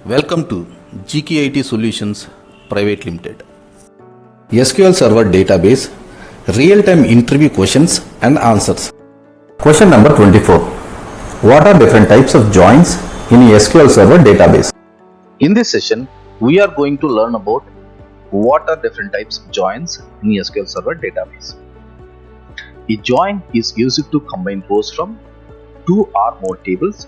Welcome to GKey Solutions Private Limited. SQL Server Database Real-Time Interview Questions and Answers. Question number 24. What are different types of joins in SQL Server Database? In this session, we are going to learn about what are different types of joins in SQL Server Database. A join is used to combine rows from two or more tables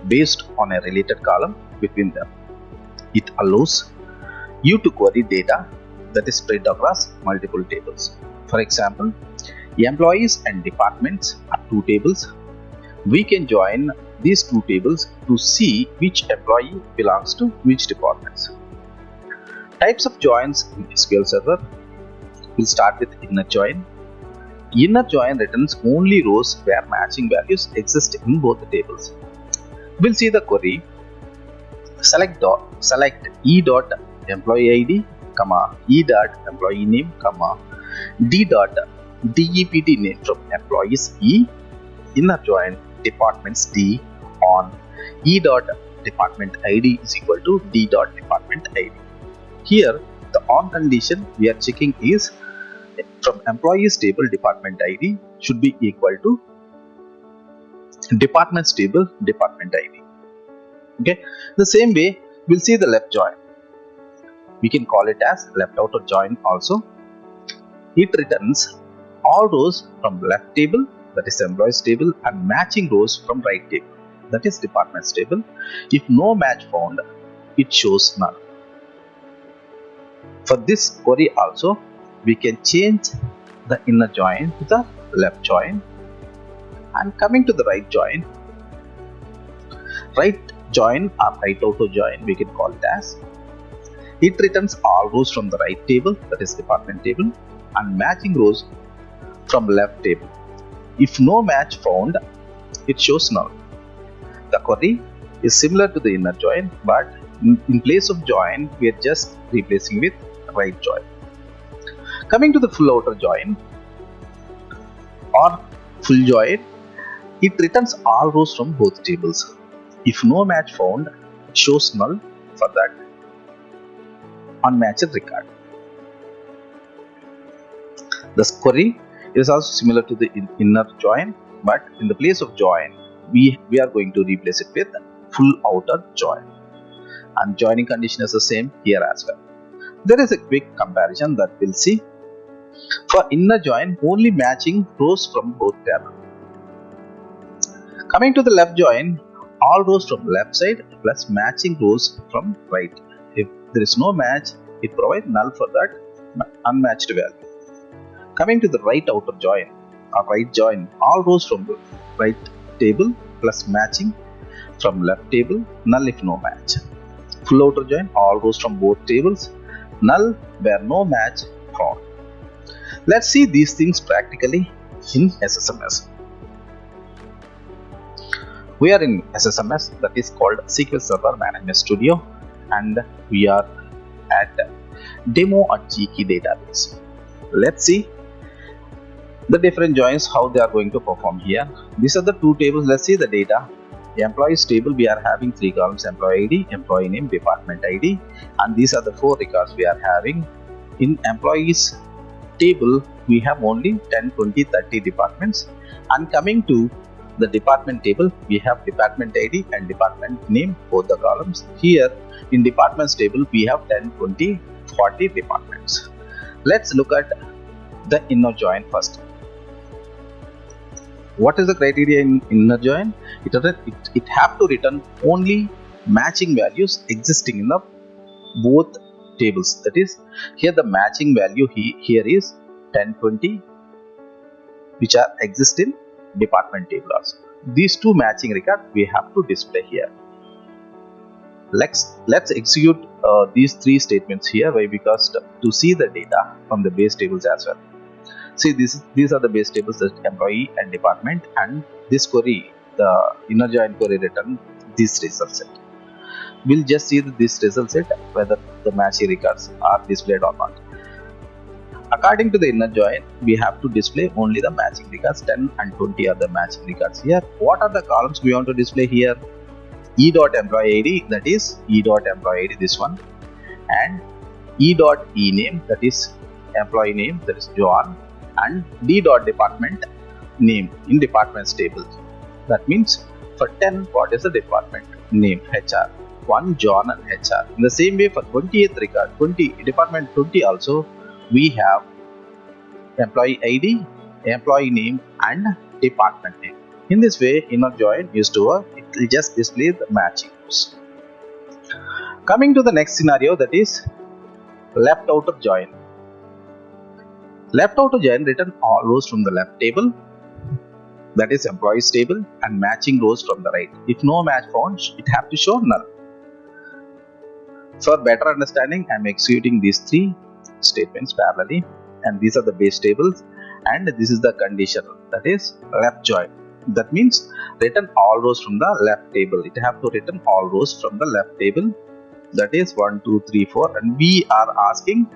based on a related column between them. It allows you to query data that is spread across multiple tables. For example, employees and departments are two tables. We can join these two tables to see which employee belongs to which departments. Types of joins in SQL Server. We'll start with inner join. Inner join returns only rows where matching values exist in both the tables. We'll see the query. Select e.employee ID, e.employee name, d.dept name from employees E, inner join departments D on e.department ID is equal to d.department ID. Here the on condition we are checking is from employees table department ID should be equal to departments table department ID. Okay, the same way we'll see the left join. We can call it as left outer join also. It returns all rows from left table, that is employees table, and matching rows from right table, that is departments table. If no match found, it shows none. For this query also, we can change the inner join to the left join. And coming to the right join, right join or right outer join, we can call it as. It returns all rows from the right table, that is department table, and matching rows from left table. If no match found, it shows null. The query is similar to the inner join, but in place of join, we are just replacing with right join. Coming to the full outer join or full join, it returns all rows from both tables. If no match found, it shows null for that unmatched record. The query is also similar to the inner join, but in the place of join, we are going to replace it with full outer join. And joining condition is the same here as well. There is a quick comparison that we'll see. For inner join, only matching rows from both tables. Coming to the left join, all rows from left side plus matching rows from right. If there is no match, it provides null for that unmatched value. Coming to the right outer join or right join, all rows from the right table plus matching from left table, null if no match. Full outer join, all rows from both tables, null where no match found. Let's see these things practically in SSMS. We are in SSMS, that is called SQL Server Management Studio, and we are at demo at GKey database. Let's see the different joins, how they are going to perform here. These are the two tables. Let's see the data. The employees table, we are having three columns: employee ID, employee name, department ID, and these are the four records we are having. In employees table, we have only 10, 20, 30 departments, and coming to the department table, we have department ID and department name, both the columns. Here in departments table, we have 10, 20, 40 departments. Let's look at the inner join first. What is the criteria in inner join? It have to return only matching values existing in the both tables. That is, here the matching value here is 10, 20, which are exist in department table also. These two matching records we have to display here. Let's execute these three statements here. Why? Because to see the data from the base tables as well. See, these are the base tables, that employee and department, and this query, the inner join query, return this result set. We'll just see this result set whether the matching records are displayed or not. According to the inner join, we have to display only the matching records. 10 and 20 are the matching records here. What are the columns we want to display here? e dot employee id, that is e dot employee id, this one, and e dot e name, that is employee name, that is John, and d dot department name in departments table. That means for 10, what is the department name? HR. 1 John and HR. In the same way, for 20th record, 20 department 20 also, we have employee ID, employee name, and department name. In this way, inner join used to work. It will just display the matching rows. Coming to the next scenario, that is left outer join. Left outer join return all rows from the left table, that is employees table, and matching rows from the right. If no match found, it has to show null. For better understanding, I am executing these three statements parallelly, and these are the base tables, and this is the conditional, that is left join. That means return all rows from the left table. It have to return all rows from the left table, that is 1, 2, 3, 4, and we are asking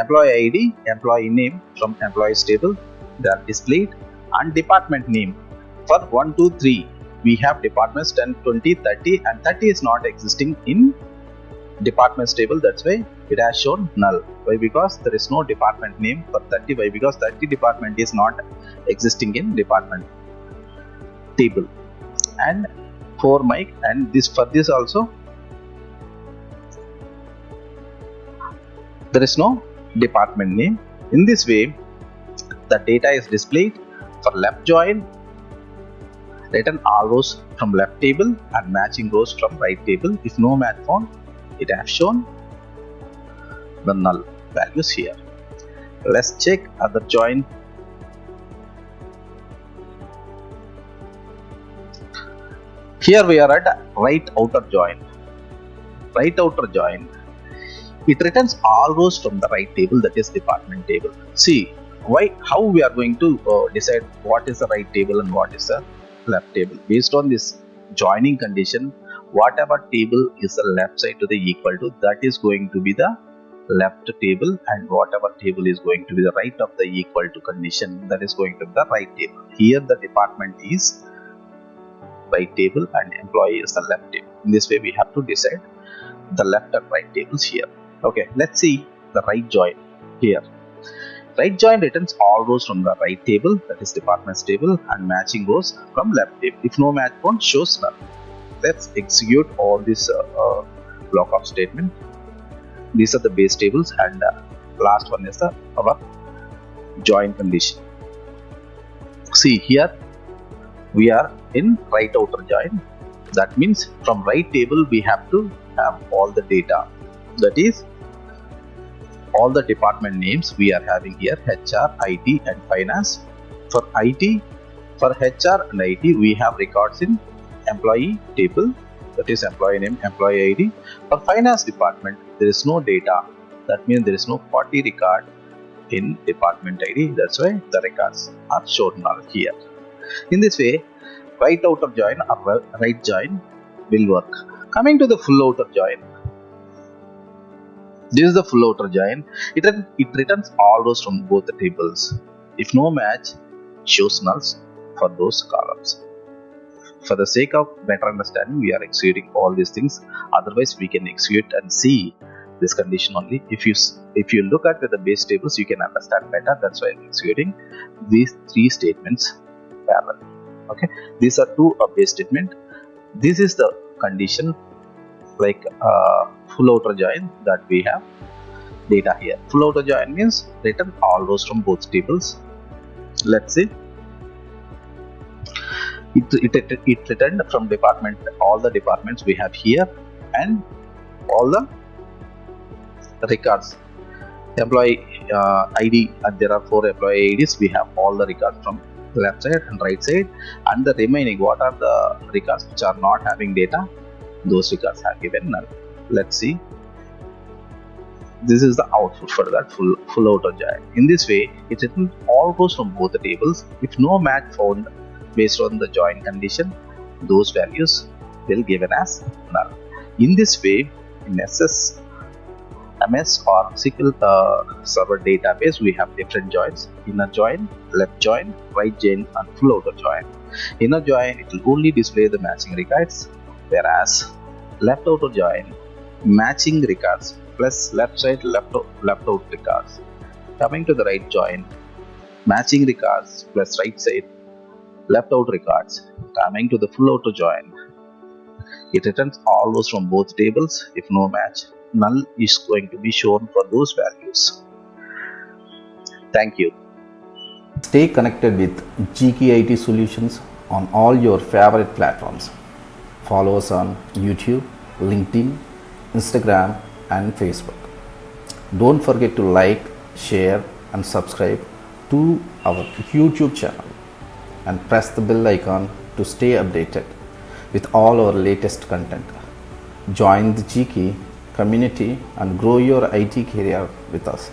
employee ID, employee name from employees table, they are displayed, and department name. For 1, 2, 3, we have departments 10, 20, 30, and 30 is not existing in departments table. That's why it has shown null. Why? Because there is no department name for 30. Why? Because 30 department is not existing in department table. And for Mike, and this for this also, there is no department name. In this way, the data is displayed for left join, return all rows from left table and matching rows from right table. If no match found, it has shown the null values here. Let's check other join. Here we are at right outer join. Right outer join, it returns all rows from the right table, that is department table. See how we are going to decide what is the right table and what is the left table. Based on this joining condition, whatever table is the left side to the equal to, that is going to be the left table, and whatever table is going to be the right of the equal to condition, that is going to be the right table. Here the department is right table and employee is the left table. In this way, we have to decide the left and right tables here. Okay, let's see the right join here. Right join returns all rows from the right table, that is departments table, and matching rows from left table. If no match found, shows null. Let's execute all this block of statement. These are the base tables, and last one is our join condition. See here, we are in right outer join. That means from right table we have to have all the data, that is all the department names we are having here, HR, IT, and finance. For IT, for HR and IT, we have records in employee table, that is employee name, employee ID. For finance department, there is no data. That means there is no 40 record in department ID. That's why the records are shown null here. In this way, right outer join or right join will work. Coming to the full outer join. This is the full outer join. It returns all rows from both the tables. If no match, shows nulls for those columns. For the sake of better understanding, we are executing all these things. Otherwise, we can execute and see this condition only. If you look at the base tables, you can understand better. That's why I'm executing these three statements parallel. Okay, these are two base statement. This is the condition, like full outer join, that we have data here. Full outer join means return all rows from both tables. Let's see. It returned from department all the departments we have here and all the records. Employee ID, and there are 4 employee IDs. We have all the records from left side and right side, and the remaining, what are the records which are not having data, those records are given null. Let's see. This is the output for that full outer join. In this way, it returns all rows from both the tables. If no match found based on the join condition, those values will given as null. In this way, in MS or SQL Server database, we have different joins: inner join, left join, right join, and full outer join. Inner join, it will only display the matching records. whereas left outer join matching records plus left side left out records. Coming to the right join matching records plus right side left out records. Coming to the full outer join, it returns all those from both tables. If no match, null is going to be shown for those values. Thank you. Stay connected with GKey IT solutions on all your favorite platforms. Follow us on YouTube, LinkedIn, Instagram and Facebook. Don't forget to like, share and subscribe to our YouTube channel and press the bell icon to stay updated with all our latest content. Join the GKey community and grow your IT career with us.